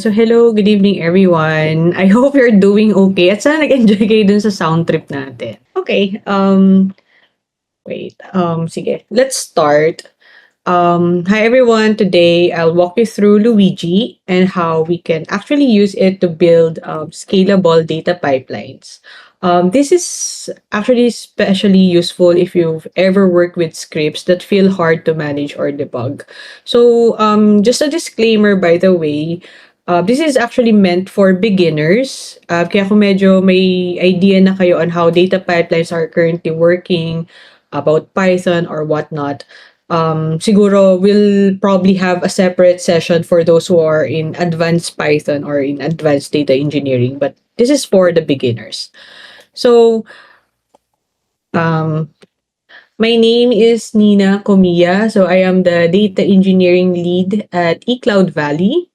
So hello, good evening everyone. I hope you're doing okay at sana nag-enjoy kayo dun sa sound trip natin. Okay, sige. Let's start. Hi everyone. Today I'll walk you through Luigi and how we can actually use it to build scalable data pipelines. This is actually especially useful if you've ever worked with scripts that feel hard to manage or debug. So, just a disclaimer, by the way, this is actually meant for beginners. Kaya kung medyo may idea na kayo on how data pipelines are currently working, about Python or whatnot, siguro we'll probably have a separate session for those who are in advanced Python or in advanced data engineering, but this is for the beginners. So, um, my name is Nina Comilla. So, I am the data engineering lead at eCloud Valley.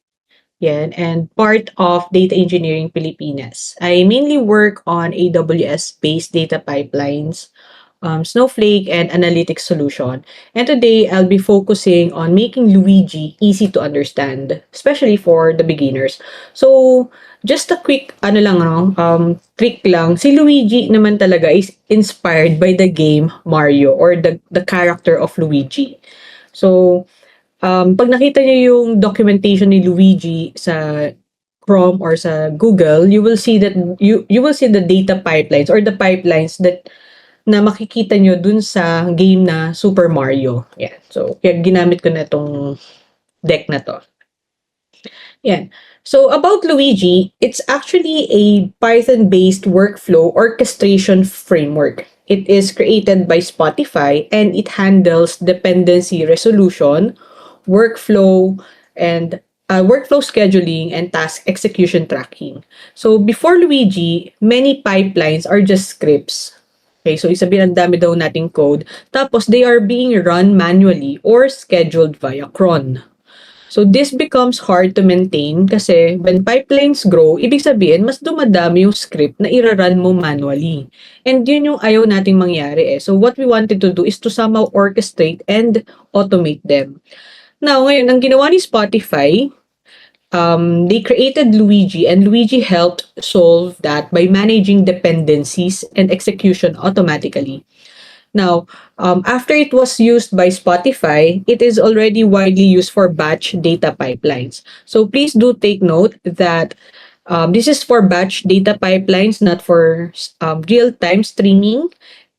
Yan, and part of Data Engineering Pilipinas. I mainly work on AWS-based data pipelines, Snowflake, and analytics solution. And today, I'll be focusing on making Luigi easy to understand, especially for the beginners. So, just a quick, trick lang. Si Luigi naman talaga is inspired by the game Mario or the character of Luigi. So, pag nakita niyo yung documentation ni Luigi sa Chrome or sa Google, you will see that you will see the data pipelines or the pipelines that na makikita nyo dun sa game na Super Mario. Yan. So, kaya ginamit ko na itong deck na to. Yan. So, about Luigi, it's actually a Python-based workflow orchestration framework. It is created by Spotify and it handles dependency resolution, workflow, and workflow scheduling and task execution tracking. So, before Luigi, many pipelines are just scripts. Okay, so isabihin ang dami daw nating code. Tapos, they are being run manually or scheduled via cron. So, this becomes hard to maintain kasi when pipelines grow, ibig sabihin, mas dumadami yung script na irarun mo manually. And yun yung ayaw nating mangyari eh. So, what we wanted to do is to somehow orchestrate and automate them. Now, ngayon, ang ginawa ni Spotify, they created Luigi and Luigi helped solve that by managing dependencies and execution automatically. Now, after it was used by Spotify, it is already widely used for batch data pipelines. So please do take note that this is for batch data pipelines, not for real-time streaming.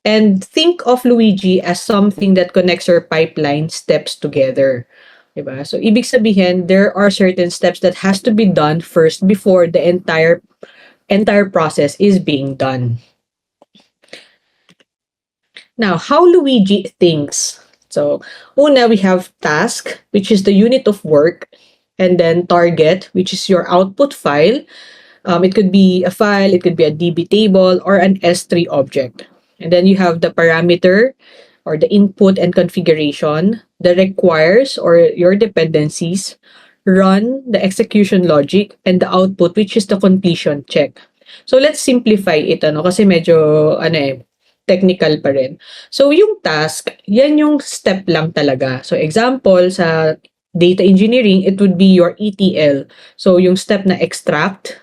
And think of Luigi as something that connects your pipeline steps together. Diba? So, ibig sabihin, there are certain steps that has to be done first before the entire process is being done. Now, how Luigi thinks. So, una, we have task, which is the unit of work, and then target, which is your output file. It could be a file, it could be a DB table, or an S3 object. And then you have the parameter, or the input and configuration, the requires, or your dependencies, run, the execution logic, and the output, which is the completion check. So, let's simplify it, kasi medyo, technical pa rin. So, yung task, yan yung step lang talaga. So, example, sa data engineering, it would be your ETL. So, yung step na extract,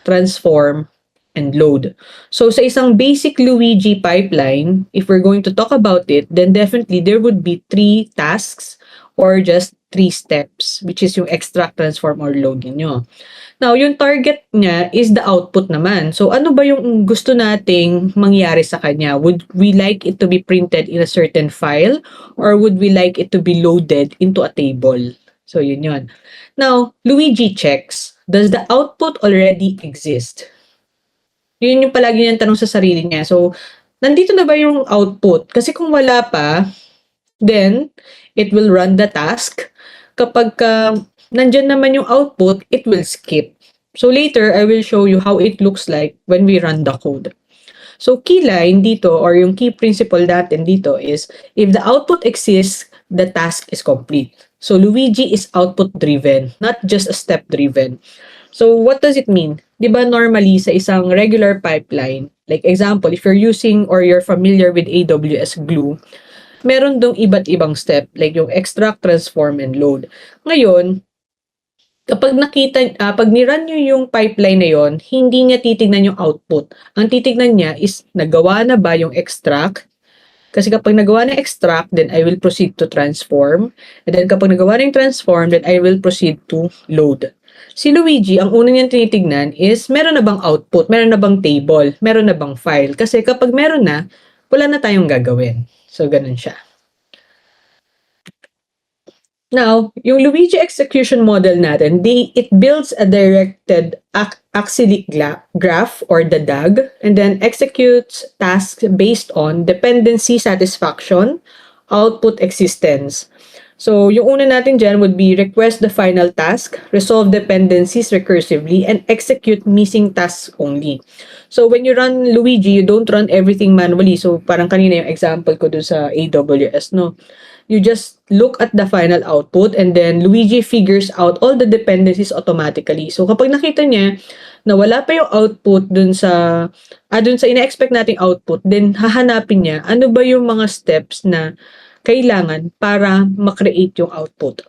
transform, and load. So, sa isang basic Luigi pipeline, if we're going to talk about it, then definitely there would be 3 tasks or just 3 steps, which is yung extract, transform, or load niyo. Now, yung target niya is the output naman. So, ano ba yung gusto nating mangyari sa kanya? Would we like it to be printed in a certain file? Or would we like it to be loaded into a table? So, yun yun. Now, Luigi checks, does the output already exist? Yun yung palagi niyang tanong sa sarili niya. So, nandito na ba yung output? Kasi kung wala pa, then, it will run the task. Kapag nandyan naman yung output, it will skip. So later, I will show you how it looks like when we run the code. So key line dito or yung key principle natin dito is if the output exists, the task is complete. So Luigi is output driven, not just a step driven. So what does it mean? 'Di ba normally sa isang regular pipeline, like example, if you're using or you're familiar with AWS Glue, meron dong iba't ibang step like yung extract, transform, and load. Ngayon, pag ni-run niyo yung pipeline na yon, hindi niya titignan yung output. Ang titignan niya is nagawa na ba yung extract. Kasi kapag nagawa na extract, then I will proceed to transform. And then kapag nagawa na yung transform, then I will proceed to load. Si Luigi, ang una niyang tinitignan is meron na bang output, meron na bang table, meron na bang file. Kasi kapag meron na, wala na tayong gagawin. So, ganun siya. Now, yung Luigi execution model natin, it builds a directed acyclic graph or the DAG and then executes tasks based on dependency satisfaction, output existence. So, yung una natin dyan would be request the final task, resolve dependencies recursively, and execute missing tasks only. So, when you run Luigi, you don't run everything manually. So, parang kanina yung example ko dun sa AWS, no? You just look at the final output and then Luigi figures out all the dependencies automatically. So, kapag nakita niya na wala pa yung output dun sa ina-expect nating output, then hahanapin niya ano ba yung mga steps na kailangan para makreate yung output.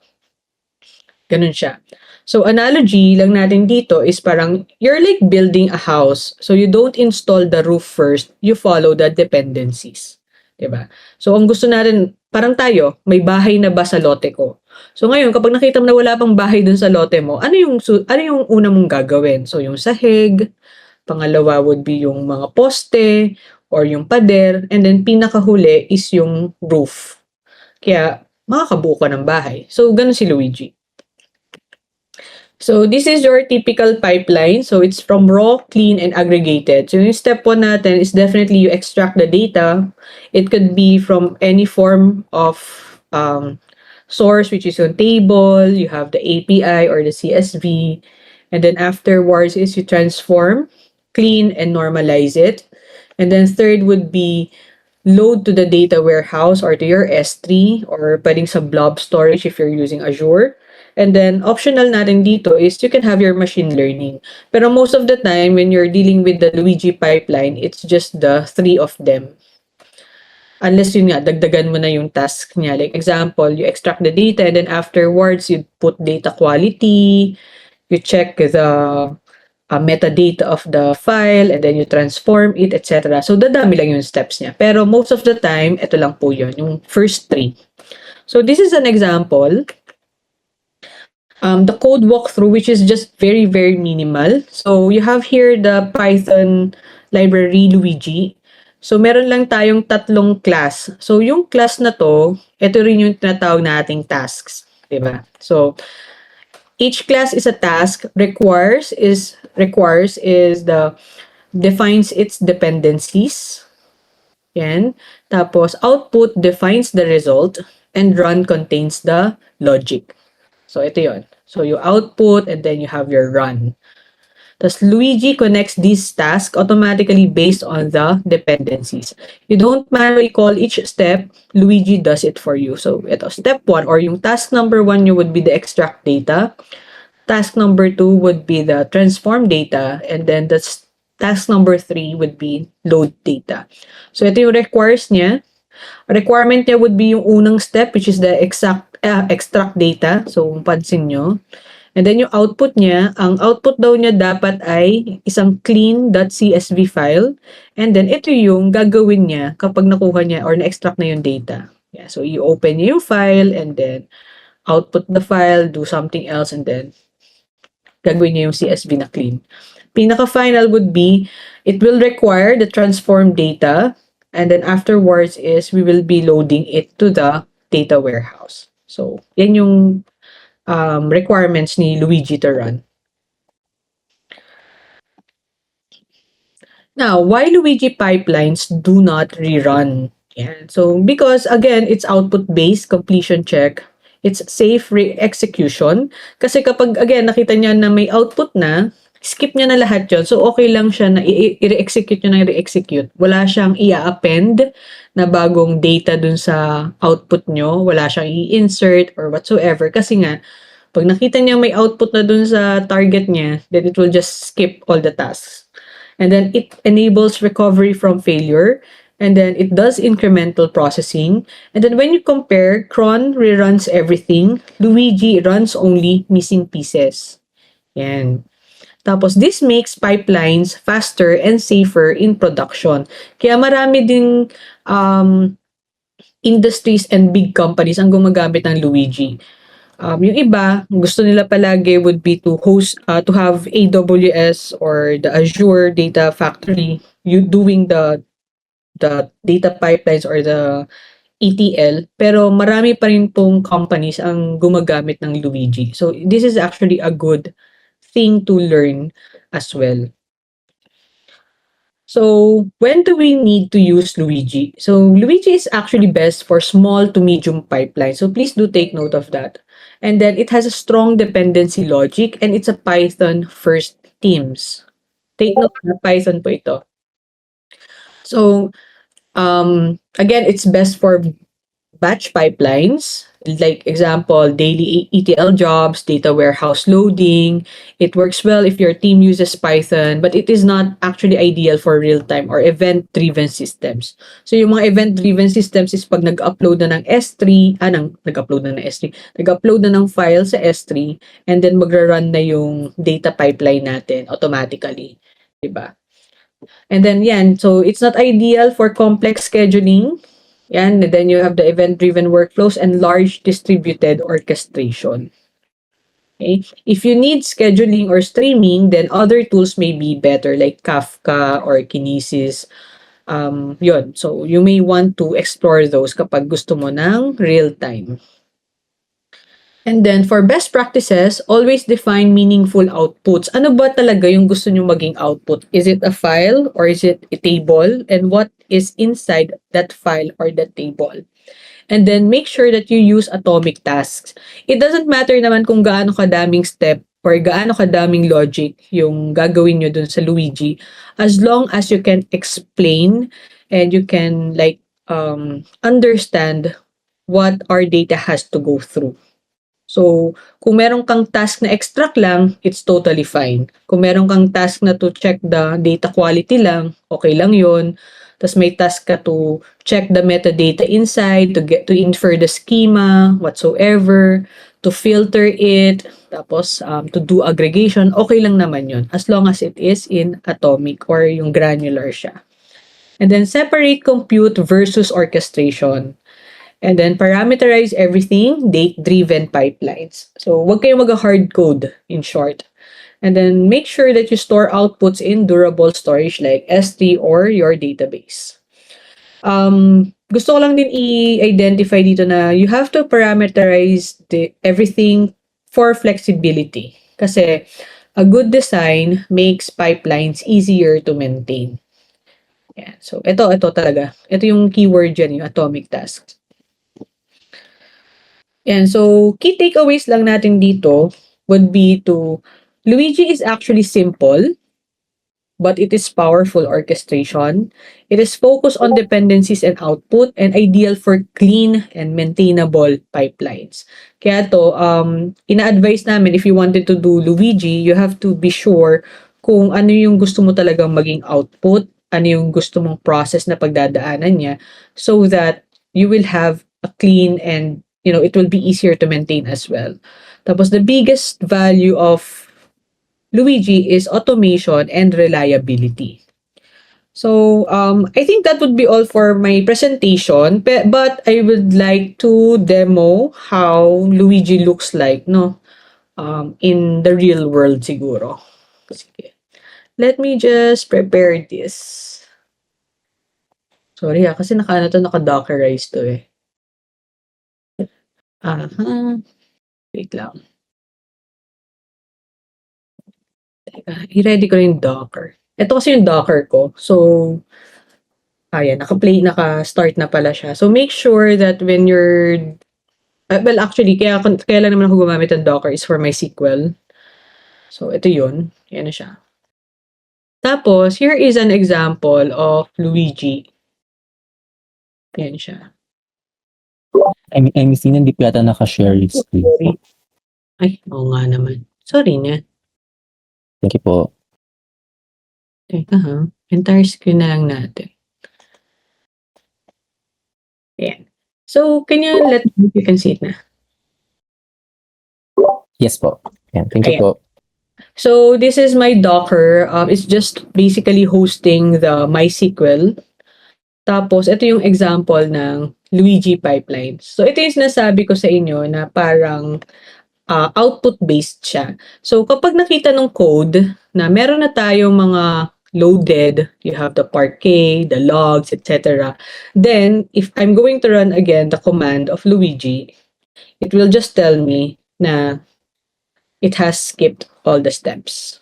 Ganun siya. So, analogy lang natin dito is parang you're like building a house. So, you don't install the roof first. You follow the dependencies. Diba? So, ang gusto natin, parang tayo, may bahay na ba sa lote ko? So, ngayon, kapag nakita mo na wala pang bahay dun sa lote mo, ano yung una mong gagawin? So, yung sahig, pangalawa would be yung mga poste, or yung pader, and then pinakahuli is yung roof. Kaya, makakabuo ka ng bahay. So, ganun si Luigi. So, this is your typical pipeline. So, it's from raw, clean, and aggregated. So, yung step 1 natin is definitely you extract the data. It could be from any form of source, which is your table, you have the API or the CSV. And then afterwards is you transform, clean, and normalize it. And then third would be load to the data warehouse or to your S3 or pwedeng sa blob storage if you're using Azure. And then, optional natin dito is you can have your machine learning. Pero most of the time, when you're dealing with the Luigi pipeline, it's just the 3 of them. Unless yun nga, dagdagan mo na yung task niya. Like example, you extract the data and then afterwards, you put data quality, you check the metadata of the file, and then you transform it, etc. So, dadami lang yung steps niya. Pero most of the time, ito lang po yun, yung first 3. So, this is an example. The code walkthrough, which is just very, very minimal. So, you have here the Python library Luigi. So, meron lang tayong 3 class. So, yung class na to, ito rin yung tinatawag nating tasks. Diba? So, each class is a task. Requires is defines its dependencies. Yan. Tapos, output defines the result. And run contains the logic. So, ito yon. So, you output and then you have your run. Thus, Luigi connects these tasks automatically based on the dependencies. You don't manually call each step. Luigi does it for you. So, ito, step 1 or yung task number 1 nyo would be the extract data. Task number 2 would be the transform data. And then, the task number 3 would be load data. So, ito yung requires niya. Requirement niya would be yung unang step, which is the extract data. So, pansin nyo. And then yung output niya, ang output daw niya dapat ay isang clean.csv file. And then ito yung gagawin niya kapag nakuha niya or na-extract na yung data. Yeah, so you open niya yung file and then output the file, do something else, and then gagawin niya yung CSV na clean. Pinaka-final would be, it will require the transform data. And then afterwards is we will be loading it to the data warehouse. So, yan yung requirements ni Luigi to run. Now, why Luigi pipelines do not rerun? Yan. So, because again, it's output-based, completion check. It's safe re-execution. Kasi kapag, again, nakita niya na may output na, skip niya na lahat yun. So, okay lang siya na i-re-execute niya na i-re-execute. Wala siyang i-append na bagong data dun sa output nyo. Wala siyang i-insert or whatsoever. Kasi nga, pag nakita niya may output na dun sa target niya, then it will just skip all the tasks. And then, it enables recovery from failure. and then it does incremental processing. And then when you compare, cron reruns everything, Luigi runs only missing pieces. Yan. Tapos this makes pipelines faster and safer in production. Kaya marami ding um, industries and big companies ang gumagamit ng Luigi. Yung iba, gusto nila palagi would be to host, to have AWS or the Azure Data Factory, you doing the data pipelines or the ETL, pero marami pa rin pong companies ang gumagamit ng Luigi. So this is actually a good thing to learn as well. So when do we need to use Luigi? So Luigi is actually best for small to medium pipelines. So please do take note of that. And then it has a strong dependency logic and it's a Python first teams. Take note na Python po ito. So again, it's best for batch pipelines, like example, daily ETL jobs, data warehouse loading. It works well if your team uses Python, but it is not actually ideal for real-time or event-driven systems. So yung mga event-driven systems is pag nag-upload na ng S3, nag-upload na ng S3, nag-upload na ng file sa S3, and then magra-run na yung data pipeline natin automatically. Diba? And then yan, so it's not ideal for complex scheduling. Yan, and then you have the event-driven workflows and large distributed orchestration. Okay? If you need scheduling or streaming, then other tools may be better like Kafka or Kinesis. Yun. So you may want to explore those kapag gusto mo ng real-time. And then for best practices, always define meaningful outputs. Ano ba talaga yung gusto nyo maging output? Is it a file or is it a table? And what is inside that file or that table? And then make sure that you use atomic tasks. It doesn't matter naman kung gaano kadaming step or gaano kadaming logic yung gagawin nyo dun sa Luigi, as long as you can explain and you can understand what our data has to go through. So, kung meron kang task na extract lang, it's totally fine. Kung meron kang task na to check the data quality lang, okay lang yun. Tapos may task ka to check the metadata inside, to infer the schema, whatsoever, to filter it, tapos to do aggregation, okay lang naman yun. As long as it is in atomic or yung granular siya. And then separate compute versus orchestration. And then parameterize everything, date-driven pipelines. So wag kayong mag-hard code, in short. And then make sure that you store outputs in durable storage like S3 or your database. Gusto ko lang din i-identify dito na you have to parameterize everything for flexibility. Kasi a good design makes pipelines easier to maintain. Yeah. So ito talaga. Ito yung keyword dyan, yung atomic tasks. And so, key takeaways lang natin dito would be to, Luigi is actually simple, but it is powerful orchestration. It is focused on dependencies and output and ideal for clean and maintainable pipelines. Kaya to, ina-advise namin if you wanted to do Luigi, you have to be sure kung ano yung gusto mo talagang maging output, ano yung gusto mong process na pagdadaanan niya, so that you will have a clean and it will be easier to maintain as well. Tapos the biggest value of Luigi is automation and reliability. So I think that would be all for my presentation, but I would like to demo how Luigi looks like, no? In the real world siguro. Sige. Let me just prepare this. Sorry kasi naka-dockerize to eh. Wait lang. Teka, i-ready ko yung Docker. Ito kasi yung Docker ko. So, ayan, naka-start na pala siya. So, make sure that when you're, well, actually, kaya lang naman ako gumamit ng Docker is for my SQL. So, ito yun. Yan na siya. Tapos, here is an example of Luigi. Yan siya. I'm seeing hindi pa yata naka-share yung screen. Ay, oo nga naman. Sorry na. Thank you po. Teka ha. Entire screen na lang natin. Ayan. So, can you let me know if you can see it na? Yes po. Yan. Thank you Ayan. po. So, this is my Docker. It's just basically hosting the MySQL. Tapos, ito yung example ng Luigi pipelines. So, ito yung sinasabi ko sa inyo na parang output-based siya. So, kapag nakita ng code na meron na tayong mga loaded, you have the part K, the logs, etc. Then, if I'm going to run again the command of Luigi, it will just tell me na it has skipped all the steps.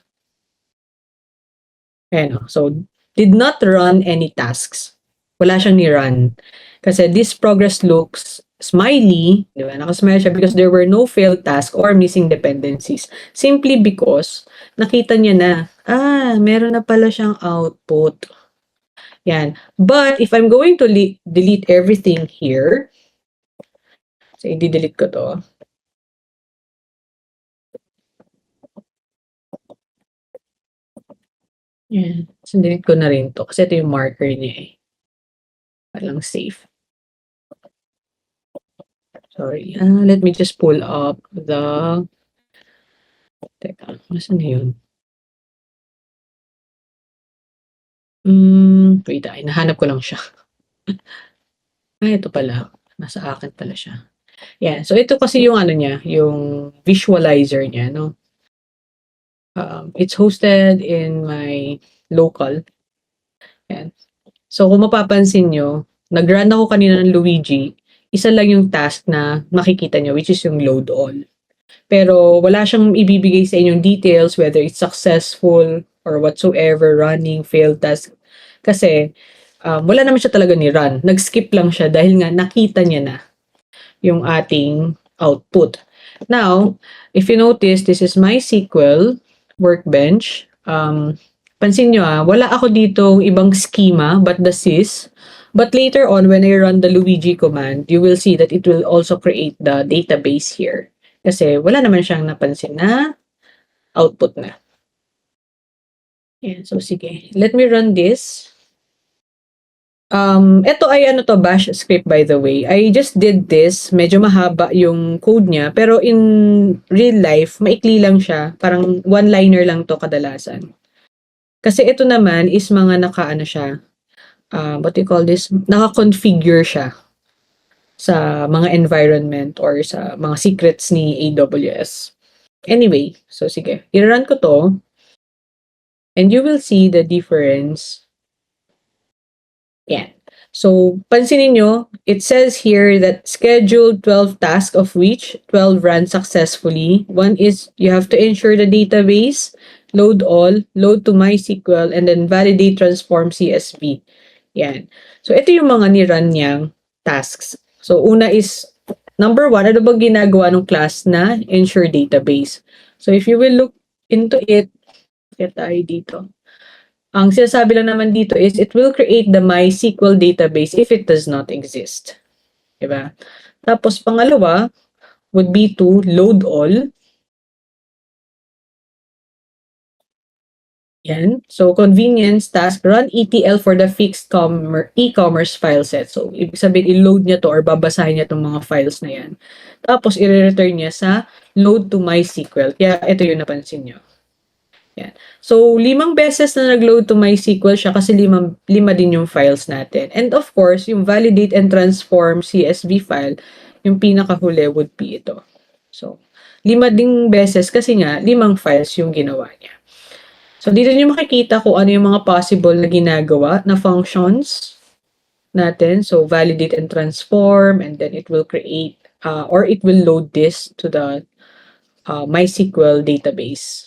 Ayan, so, did not run any tasks. Wala siyang ni-run. Kasi this progress looks smiley, di ba? Nakasmile siya because there were no failed tasks or missing dependencies. Simply because nakita niya na, meron na pala siyang output. Yan. But if I'm going to delete everything here, so i-delete ko to. Yan. So delete ko na rin to kasi ito yung marker niya eh. Walang safe. Sorry. Let me just pull up the... Teka, nasan na yun? Wait, nahanap ko lang siya. Ito pala. Nasa akin pala siya. Yeah, so ito kasi yung ano niya, yung visualizer niya, no? It's hosted in my local. Yan. So kung mapapansin nyo, nag-run ako kanina ng Luigi, isa lang yung task na makikita nyo, which is yung load all. Pero wala siyang ibibigay sa inyong details, whether it's successful or whatsoever, running, failed task. Kasi wala naman siya talaga ni run. Nag-skip lang siya dahil nga nakita niya na yung ating output. Now, if you notice, this is MySQL workbench. Pansin nyo wala ako dito ibang schema but the sys. But later on, when I run the Luigi command, you will see that it will also create the database here. Kasi wala naman siyang napansin na output na. Yeah, so sige. Let me run this. Ito ay ano to, bash script by the way. I just did this. Medyo mahaba yung code niya. Pero in real life, maikli lang siya. Parang one-liner lang to kadalasan. Kasi ito naman is mga naka-ano siya. What do you call this? Naka-configure siya sa mga environment or sa mga secrets ni AWS. Anyway, so sige. I-run ko to. And you will see the difference. Yan. So, pansinin nyo, it says here that scheduled 12 tasks of which 12 ran successfully. One is you have to ensure the database, load all, load to MySQL, and then validate transform CSV. Yan. So, ito yung mga ni-run niyang tasks. So, una is, number 1, ano bang ginagawa ng class na ensure database? So, if you will look into it, get tayo dito. Ang sinasabi lang naman dito is it will create the MySQL database if it does not exist. Diba? Tapos pangalawa would be to load all. Yan. So convenience task, run ETL for the fixed e-commerce file set. So ibig sabihin i-load niya to or babasahin niya tong mga files na yan. Tapos i-return niya sa load to MySQL. Kaya ito yung napansin niyo. Yan. So, 5 beses na nag-load to MySQL siya kasi lima din yung files natin. And of course, yung validate and transform CSV file, yung pinakahuli would be ito. So, 5 ding beses kasi nga, 5 files yung ginawa niya. So, dito nyo makikita kung ano yung mga possible na ginagawa na functions natin. So, validate and transform, and then it will create, or it will load this to the MySQL database.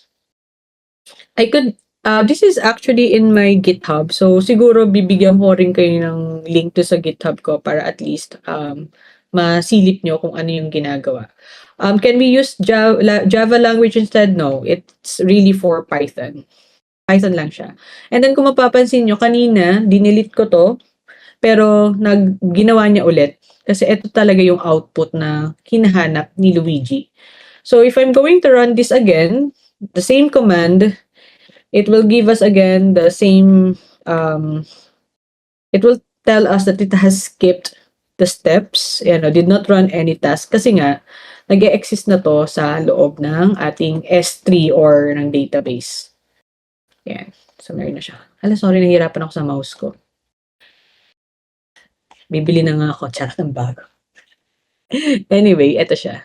This is actually in my GitHub. So, siguro bibigyan ko rin kayo ng link to sa GitHub ko para at least masilip nyo kung ano yung ginagawa. Can we use Java language instead? No, it's really for Python. Python lang siya. And then kung mapapansin nyo, kanina, dinilit ko to, pero ginawa niya ulit. Kasi ito talaga yung output na hinahanap ni Luigi. So, if I'm going to run this again, the same command, it will give us again the same, it will tell us that it has skipped the steps, did not run any task kasi nga, nag-e-exist na to sa loob ng ating S3 or ng database. Yan. So, meron na siya. Sorry, nahihirapan ako sa mouse ko. Bibili na nga ako. Charot ang bago. Anyway, eto siya.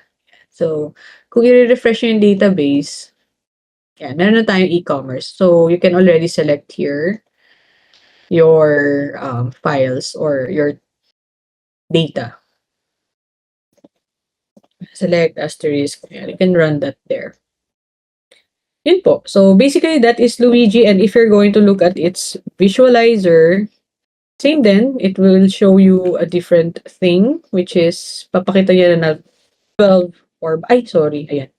So, kung i-refresh yung database, yan, meron na tayong e-commerce. So, you can already select here your files or your data. Select asterisk. Yan, you can run that there. Yun po. So, basically, that is Luigi. And if you're going to look at its visualizer, same then, it will show you a different thing, which is, papakita niya na 12 or, ayan.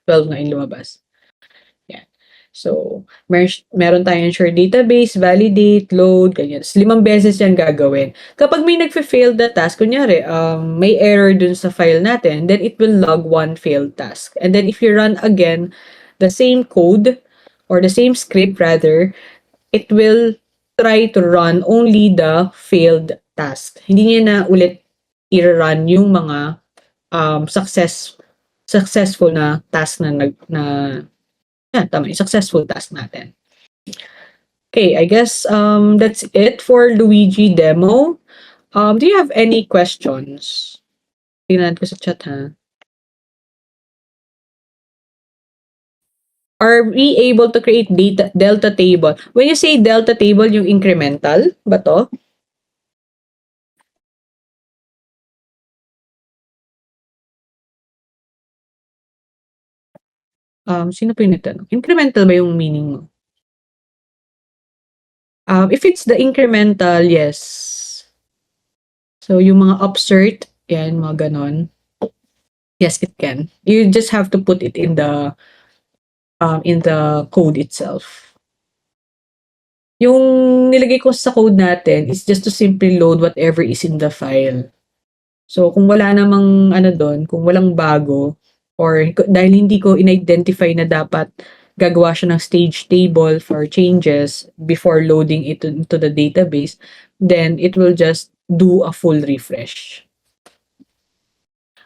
12 na yung lumabas. Yan. So, meron tayong ensure database, validate, load, ganyan. So, 5 beses yan gagawin. Kapag may nagfe-fail na task, kunyari, may error dun sa file natin, then it will log one failed task. And then if you run again the same code, or the same script rather, it will try to run only the failed task. Hindi niya na ulit i-run yung mga successful na task tama, yung successful task natin. Okay, I guess that's it for Luigi demo. Do you have any questions? Tingnan ko sa chat, ha? Are we able to create delta table? When you say delta table, yung incremental ba to? Sino po yung nagtanong? Incremental ba yung meaning mo? If it's the incremental, yes. So, yung mga upsert, yan, mga ganon. Yes, it can. You just have to put it in the code itself. Yung nilagay ko sa code natin is just to simply load whatever is in the file. So, kung wala namang doon, kung walang bago, or dahil hindi ko in-identify na dapat gagawa siya ng stage table for changes before loading it into the database, then it will just do a full refresh.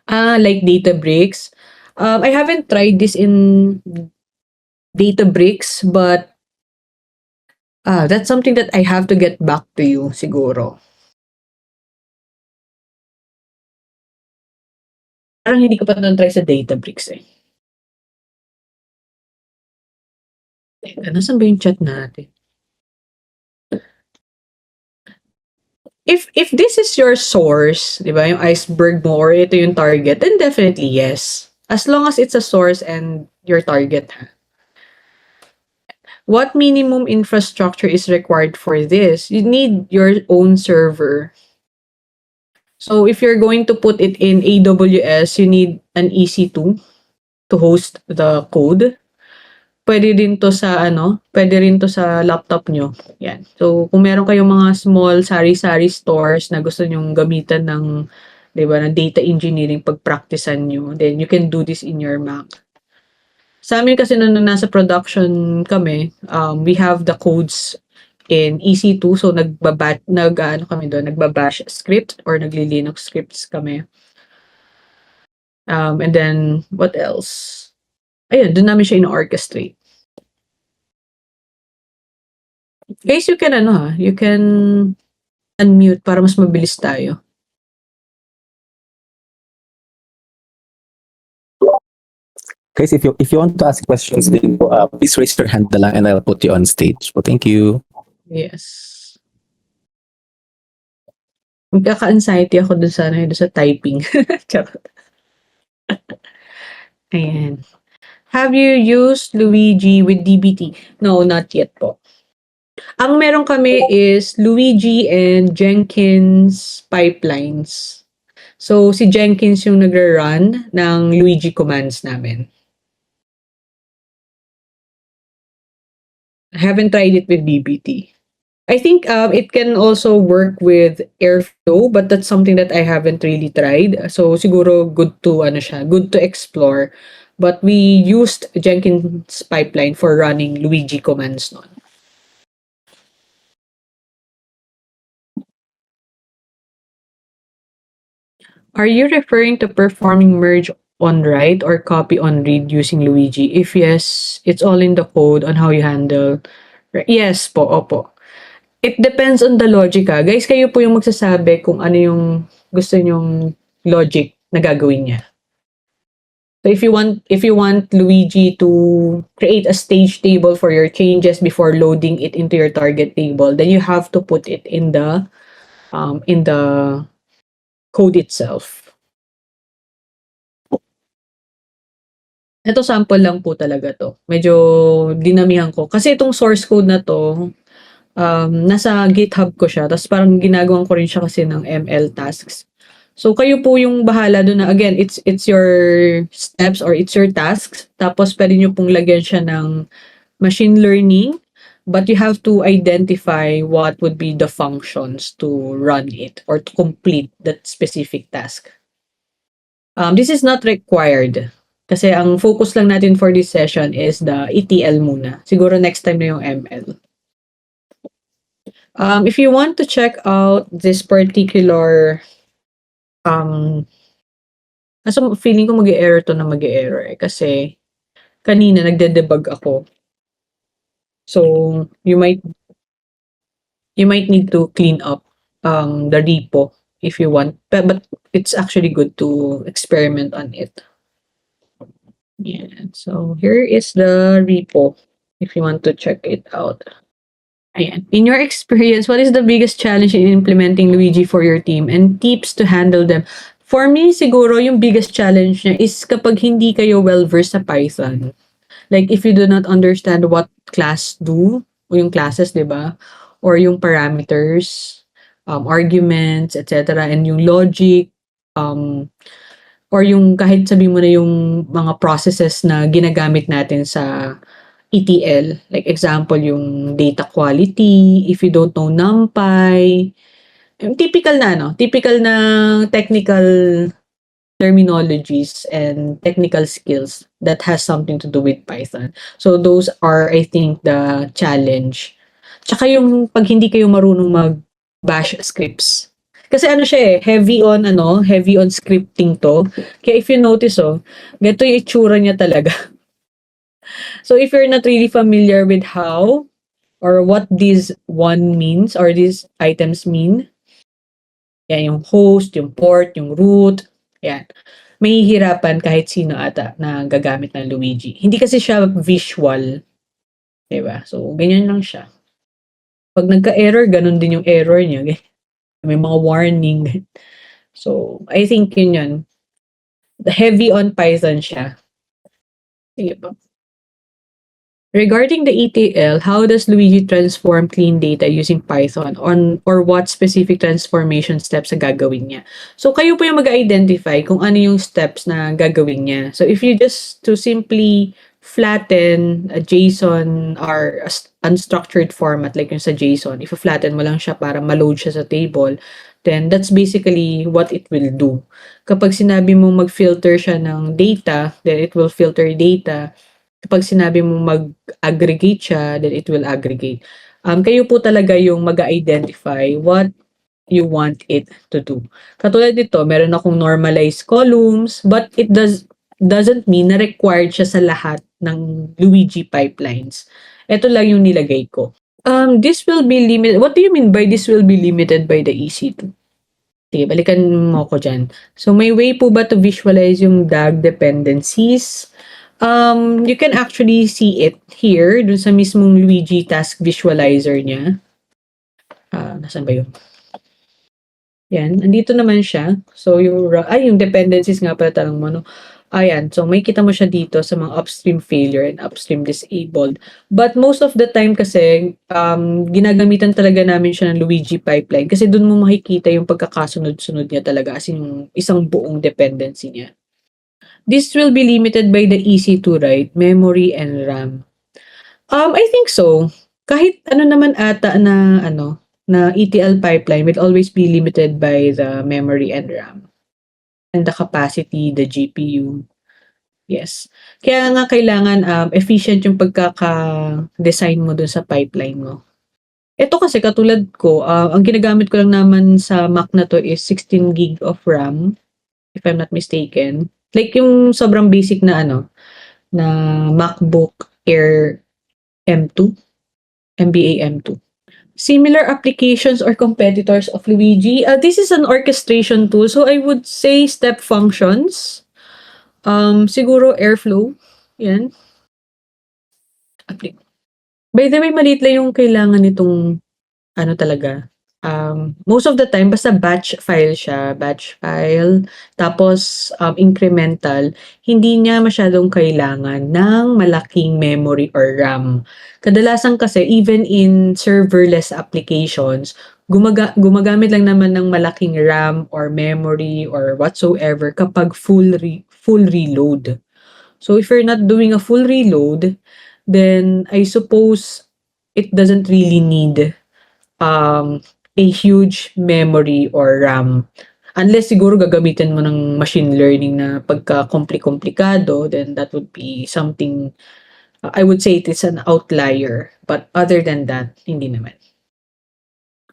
Like Databricks. I haven't tried this in Databricks, but that's something that I have to get back to you, siguro. Parang hindi ko pa try sa Databricks eh. Teka, nasan ba yung chat natin? If this is your source, di ba, yung iceberg mo or ito yung target, then definitely yes. As long as it's a source and your target. What minimum infrastructure is required for this? You need your own server. So if you're going to put it in AWS, you need an EC2 to host the code. Pwede rin to sa laptop nyo. Yan. So, kung meron kayong mga small sari-sari stores na gusto nyong gamitan ng, di ba, ng data engineering pag-practicean nyo, then you can do this in your Mac. Sa amin kasi nung nasa production kami, we have the codes in EC2, so nagbabash script or nagli-Linux scripts kami. And then, what else? Ayun, doon namin siya in-orchestrate. Guys, you can unmute para mas mabilis tayo. Guys, if you want to ask questions, please raise your hand na lang and I'll put you on stage. So, thank you. Yes. Magkaka-anxiety ako dun sa typing. Charot. Ayan. Have you used Luigi with DBT? No, not yet po. Ang meron kami is Luigi and Jenkins pipelines. So, si Jenkins yung nag-run ng Luigi commands namin. I haven't tried it with DBT. I think it can also work with Airflow, but that's something that I haven't really tried. So, siguro good to explore. But we used Jenkins pipeline for running Luigi commands noon. Are you referring to performing merge on write or copy on read using Luigi? If yes, it's all in the code on how you handle. Yes po, opo. It depends on the logic, Guys, kayo po yung magsasabi kung ano yung gusto nyong logic na gagawin niya. So if you want Luigi to create a stage table for your changes before loading it into your target table, then you have to put it in the code itself. Ito sample lang po talaga 'to. Medyo dinamihan ko. Kasi itong source code na 'to, nasa GitHub ko siya tapos parang ginagawan ko rin siya kasi ng ML tasks. So kayo po yung bahala dun na again, it's your steps or it's your tasks. Tapos puwede niyo pong lagyan siya ng machine learning, but you have to identify what would be the functions to run it or to complete that specific task. This is not required. Kasi ang focus lang natin for this session is the ETL muna. Siguro next time na yung ML. If you want to check out this particular kaso feeling ko mag-e-error 'to na mag-e-error, kasi kanina nagde-debug ako. So, you might need to clean up the repo if you want, but it's actually good to experiment on it. Yeah, so here is the repo if you want to check it out. Ayan. In your experience, what is the biggest challenge in implementing Luigi for your team and tips to handle them? For me, siguro yung biggest challenge niya is kapag hindi kayo well-versed sa Python. Like if you do not understand what class do, o yung classes, 'di ba? Or yung parameters, arguments, etc. and yung logic, or yung kahit sabihin mo na yung mga processes na ginagamit natin sa ETL. Like example, yung data quality, if you don't know NumPy, yung typical na technical terminologies and technical skills that has something to do with Python. So those are, I think, the challenge. Tsaka yung pag hindi kayo marunong mag-bash scripts. Kasi ano siya heavy on scripting to. Kaya if you notice, ganito yung itsura niya talaga. So if you're not really familiar with how or what this one means or these items mean, yan yung host, yung port, yung root, yan. Mahihirapan kahit sino ata na gagamit ng Luigi. Hindi kasi siya visual, 'di ba? So ganyan lang siya. Pag nagka-error, ganun din yung error niya. May mga warning. So I think yun. The heavy on Python siya. Sige pa. Regarding the ETL, how does Luigi transform clean data using Python or what specific transformation steps ang gagawin niya? So kayo po yung mag-identify kung ano yung steps na gagawin niya. So if you just to simply flatten a JSON or unstructured format like yung sa JSON, if you flatten mo lang siya para ma-load siya sa table, then that's basically what it will do. Kapag sinabi mo mag-filter siya ng data, then it will filter data. Kapag sinabi mo mag-aggregate siya, then it will aggregate. Kayo po talaga yung mag-identify what you want it to do. Katulad nito, meron akong normalized columns, but it doesn't mean na required siya sa lahat ng Luigi pipelines. Ito lang yung nilagay ko. This will be limited. What do you mean by this will be limited by the EC2? Sige, balikan mo ko dyan. So, may way po ba to visualize yung DAG dependencies? You can actually see it here, dun sa mismong Luigi task visualizer niya. Nasaan ba yun? Yan, andito naman siya. So, yung dependencies nga pala tanong mo, no? Ayan, so may kita mo siya dito sa mga upstream failure and upstream disabled. But most of the time kasi, ginagamitan talaga namin siya ng Luigi pipeline kasi dun mo makikita yung pagkakasunod-sunod niya talaga as in isang buong dependency niya. This will be limited by the EC2, right? Memory and RAM. I think so. Kahit ano naman ata na ETL pipeline will always be limited by the memory and RAM. And the capacity, the GPU. Yes. Kaya nga kailangan efficient yung pagkaka-design mo dun sa pipeline mo. Ito kasi katulad ko, ang ginagamit ko lang naman sa Mac na to is 16 gig of RAM. if I'm not mistaken. Like yung sobrang basic na na MacBook Air M2, MBA M2. Similar applications or competitors of Luigi. This is an orchestration tool. So I would say step functions. Siguro Airflow. Yan. By the way, maliit lang yung kailangan nitong talaga. Most of the time, basta batch file siya, batch file, tapos incremental, hindi niya masyadong kailangan ng malaking memory or RAM. Kadalasan kasi, even in serverless applications, gumagamit lang naman ng malaking RAM or memory or whatsoever kapag full reload. So if you're not doing a full reload, then I suppose it doesn't really need a huge memory or RAM. Unless siguro gagamitin mo ng machine learning na pagka-komplikado, then that would be something, I would say it is an outlier. But other than that, hindi naman.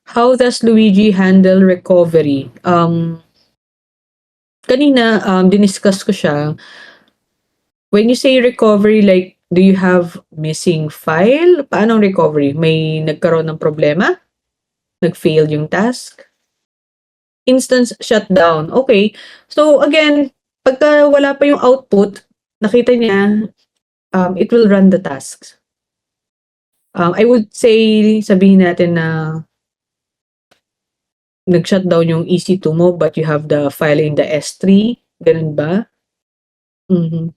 How does Luigi handle recovery? Kanina, diniscuss ko siya. When you say recovery, like, do you have missing file? Paano ang recovery? May nagkaroon ng problema? Nag-fail yung task? Instance shutdown. Okay. So again, pagka wala pa yung output, nakita niya, it will run the tasks. I would say, sabihin natin na nag-shutdown yung EC2 mo but you have the file in the S3. Ganun ba? Mhm.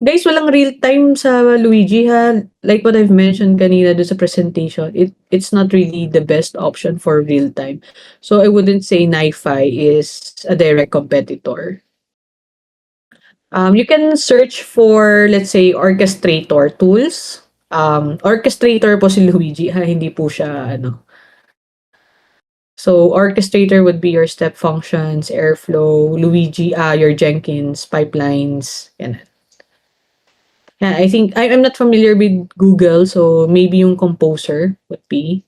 Guys, walang real time sa Luigi ha. Like what I've mentioned kanina doon sa presentation, it's not really the best option for real time. So I wouldn't say NiFi is a direct competitor. You can search for, let's say, orchestrator tools. Orchestrator po si Luigi ha, hindi po siya So orchestrator would be your step functions, Airflow, Luigi, your Jenkins, pipelines, yan. Yeah, I think I'm not familiar with Google, so maybe yung Composer would be.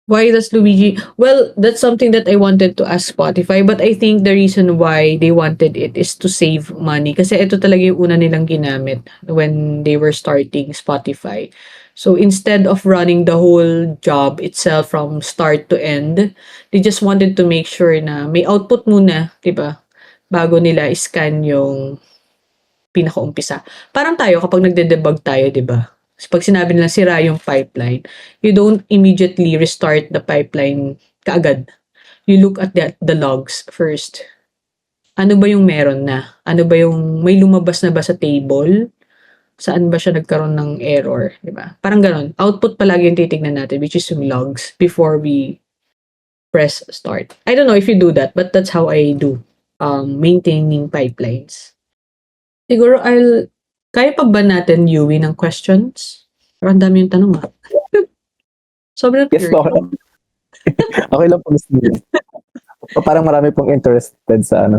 Why does Luigi? Well, that's something that I wanted to ask Spotify, but I think the reason why they wanted it is to save money. Kasi ito talaga yung una nilang ginamit when they were starting Spotify. So instead of running the whole job itself from start to end, they just wanted to make sure na may output muna, di ba? Bago nila scan yung pinakaumpisa. Parang tayo kapag nagde-debug tayo, 'di ba? Pag sinabi nila sira yung pipeline, you don't immediately restart the pipeline kaagad. You look at the logs first. Ano ba yung meron na? Ano ba yung may lumabas na ba sa table? Saan ba siya nagkaroon ng error, 'di ba? Parang gano'n. Output palagi yung titignan natin, which is yung logs before we press start. I don't know if you do that, but that's how I do maintaining pipelines. Siguro kaya pa ba natin, Yui, ng questions? Parang ang dami yung tanong, Sobrang Yes po, okay lang. Okay lang po, Miss Mia. Parang marami pong interested sa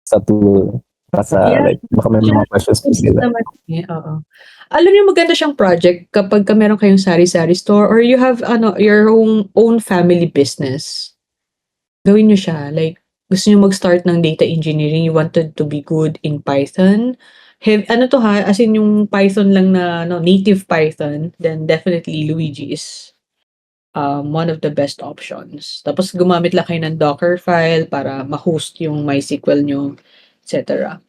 sa tool. Yeah. Like, baka may mga questions po sila. Naman oo. Alam niyo maganda siyang project kapagka meron kayong sari-sari store or you have your own family business. Gawin niyo siya, like gusto niyo mag-start ng data engineering, you wanted to be good in Python. Ano 'to ha, as in yung Python lang na native Python, then definitely Luigi is one of the best options. Tapos gumamit lang kayo ng Docker file para ma-host yung MySQL nyo, etc.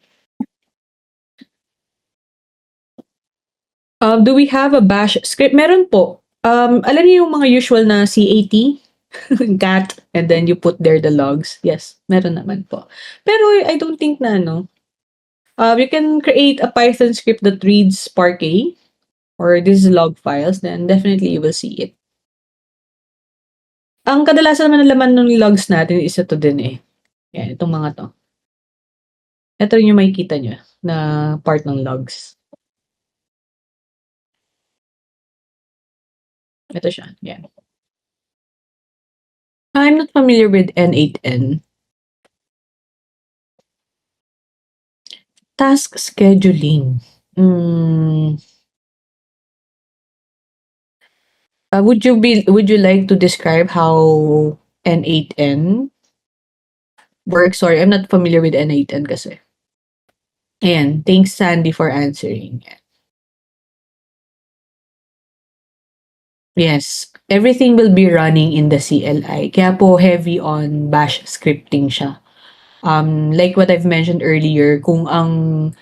Do we have a bash script? Meron po. Alam niyo yung mga usual na CAT? Cat, and then you put there the logs. Yes, meron naman po. Pero I don't think na you can create a Python script that reads Parquet or these log files, then definitely you will see it. Ang kadalasan naman ng laman ng logs natin is ito din eh. Yan, itong mga to. Ito yung makikita nyo na part ng logs. Ito siya. Yan. I'm not familiar with N8N. Task scheduling. Would you like to describe how N8N work. Sorry, I'm not familiar with N8N kasi. Ayan, thanks Sandy for answering. Yes, everything will be running in the CLI. Kaya po heavy on bash scripting siya. Like what I've mentioned earlier, kung ang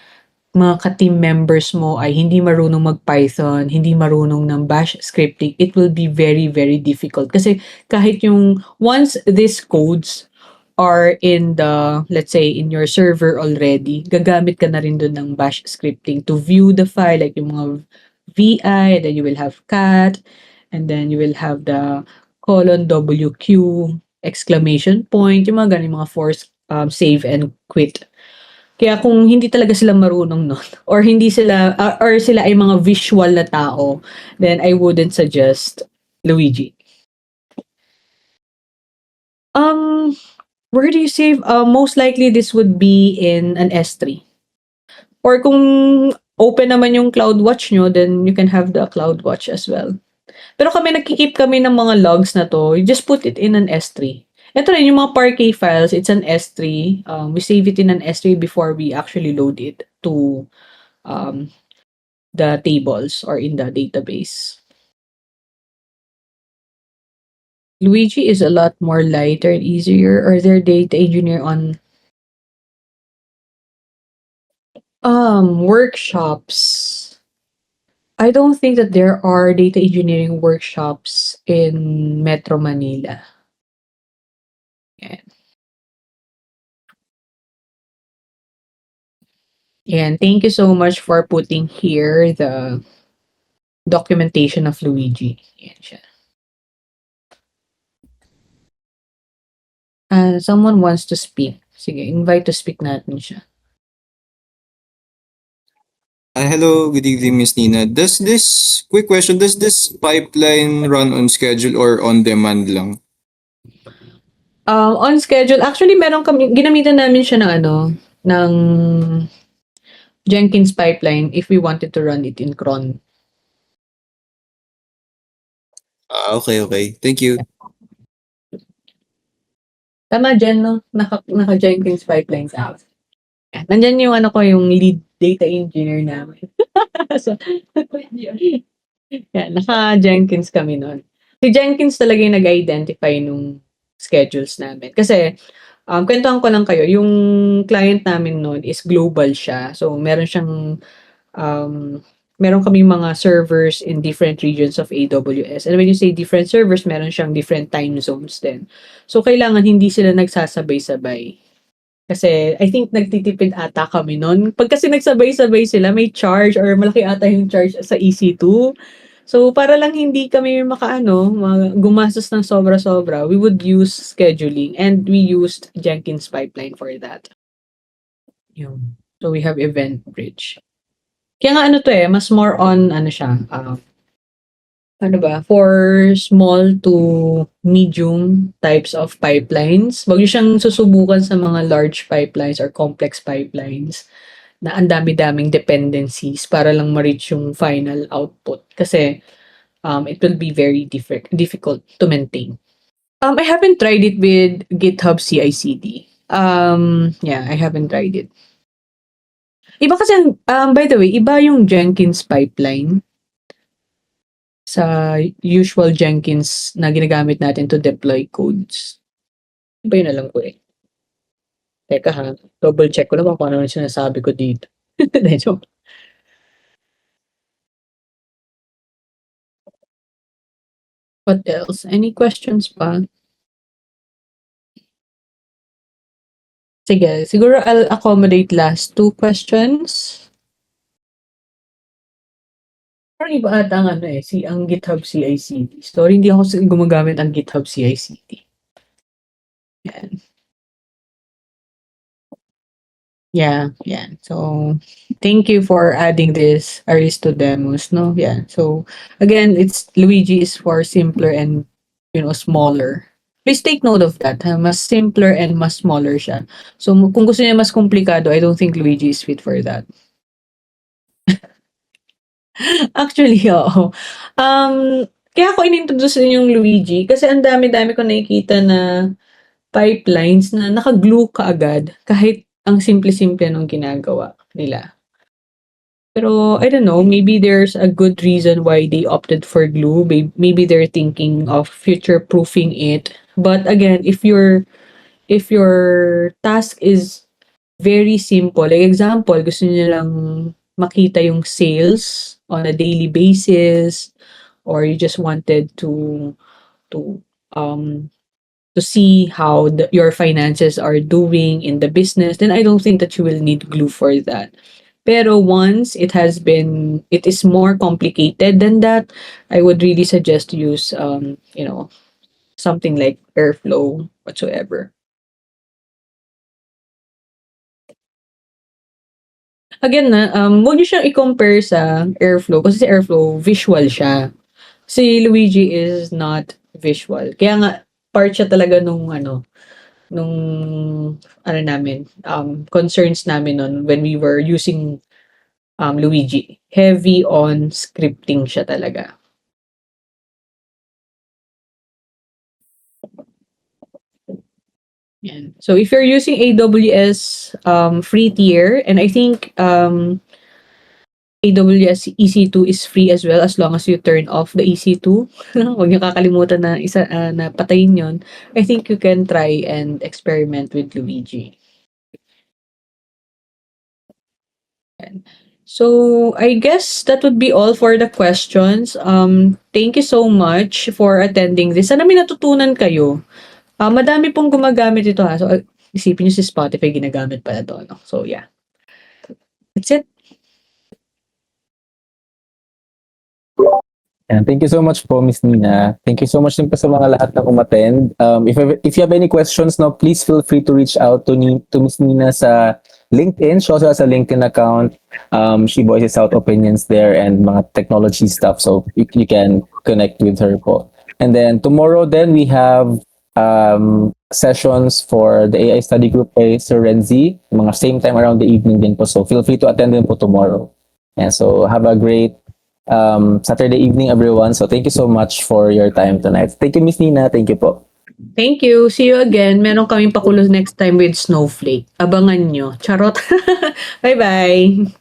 mga ka-team members mo ay hindi marunong mag-Python, hindi marunong ng bash scripting, it will be very, very difficult. Kasi kahit yung once these codes are in the, let's say, in your server already, gagamit ka na rin dun ng bash scripting to view the file, like yung mga VI, then you will have cat, and then you will have the colon WQ, exclamation point, yung mga ganun, mga force save and quit. Kaya kung hindi talaga sila marunong nun, or hindi sila, or sila ay mga visual na tao, then I wouldn't suggest Luigi. Um, where do you save? Most likely this would be in an S3. Or kung open naman yung CloudWatch nyo, then you can have the CloudWatch as well. Pero kami, nagkikeep kami ng mga logs na to, you just put it in an S3. Ito rin, yung mga Parquet files, it's an S3. We save it in an S3 before we actually load it to um, the tables or in the database. Luigi is a lot more lighter and easier, or their data engineer on workshops. I don't think that there are data engineering workshops in Metro Manila. Yan. And thank you so much for putting here the documentation of Luigi. Yan siya. Someone wants to speak. Sige, invite to speak natin siya. Hello, good evening, Miss Nina. Quick question, does this pipeline run on schedule or on demand lang? On schedule, actually meron kami, ginamitan namin siya ng ng Jenkins pipeline if we wanted to run it in cron. Okay. Thank you. Tama, Jen, no? Naka-Jenkins pipeline sa house. Nandyan yung yung lead data engineer namin. So, naka-Jenkins kami nun. Si Jenkins talaga yung nag-identify nung schedules namin. Kasi, kwentuhan ko lang kayo, yung client namin nun is global siya. So, meron kaming mga servers in different regions of AWS. And when you say different servers, meron siyang different time zones din. So, kailangan hindi sila nagsasabay-sabay. Kasi I think nagtitipid ata kami nun. Pag kasi nagsabay-sabay sila, may charge or malaki ata yung charge sa EC2. So, para lang hindi kami gumastos ng sobra-sobra, we would use scheduling and we used Jenkins pipeline for that. Yun. So, we have Event Bridge. Kaya nga mas more on siya, for small to medium types of pipelines. Wag niyo siyang susubukan sa mga large pipelines or complex pipelines na ang dami-daming dependencies para lang ma-reach yung final output. Kasi it will be very difficult to maintain. I haven't tried it with GitHub CI/CD. I haven't tried it. Iba kasi, by the way, iba yung Jenkins pipeline sa usual Jenkins na ginagamit natin to deploy codes. Iba yun alam ko eh. Teka ha, double check ko naman kung ano yung sinasabi ko dito. Joke. What else? Any questions pa? Sige, siguro I'll accommodate last 2 questions. Parang iba ata ang ang GitHub CI/CD. Sorry, hindi ako gumagamit ang GitHub CI/CD. Yan. Yeah. So, thank you for adding this Aristodemos, no? Yeah. So, again, Luigi is for simpler and, smaller. Please take note of that, ha? Mas simpler and mas smaller siya. So, kung gusto niya mas komplikado, I don't think Luigi is fit for that. Actually, oo. Kaya ako inintroduce din yung Luigi kasi ang dami-dami ko nakikita na pipelines na naka-glue kaagad kahit ang simple-simple nung ginagawa nila. Pero I don't know, maybe there's a good reason why they opted for glue. Maybe they're thinking of future-proofing it. But again, if your task is very simple, like example, gusto niyo lang makita yung sales on a daily basis, or you just wanted to um to see how your finances are doing in the business, then I don't think that you will need glue for that. Pero once it is more complicated than that, I would really suggest to use, something like Airflow whatsoever. Again huwag niyo siyang i-compare sa Airflow kasi si Airflow visual siya. Si Luigi is not visual. Kaya nga part siya talaga nung namin, concerns namin nun when we were using Luigi. Heavy on scripting siya talaga. Yan. So if you're using AWS free tier, and I think AWS EC2 is free as well as long as you turn off the EC2. Huwag niyo kakalimutan na na patayin yon. I think you can try and experiment with Luigi. So I guess that would be all for the questions. Thank you so much for attending this. Sana may natutunan kayo. Madami pong gumagamit ito ha. So isipin niyo si Spotify ginagamit pala to, no? So yeah. That's it. And thank you so much po, Miss Nina. Thank you so much din po sa mga lahat na umattend. If you have any questions, no, please feel free to reach out to Miss Nina sa LinkedIn. She also has a LinkedIn account. She voices out opinions there and mga technology stuff. So you can connect with her po. And then tomorrow then we have sessions for the AI study group by Sir Renzi. Mga same time around the evening din po. So feel free to attend din po tomorrow. And so have a great Saturday evening, everyone. So thank you so much for your time tonight. Thank you, Miss Nina. Thank you po. Thank you. See you again. Meron kaming pakulo next time with Snowflake. Abangan nyo. Charot. Bye-bye.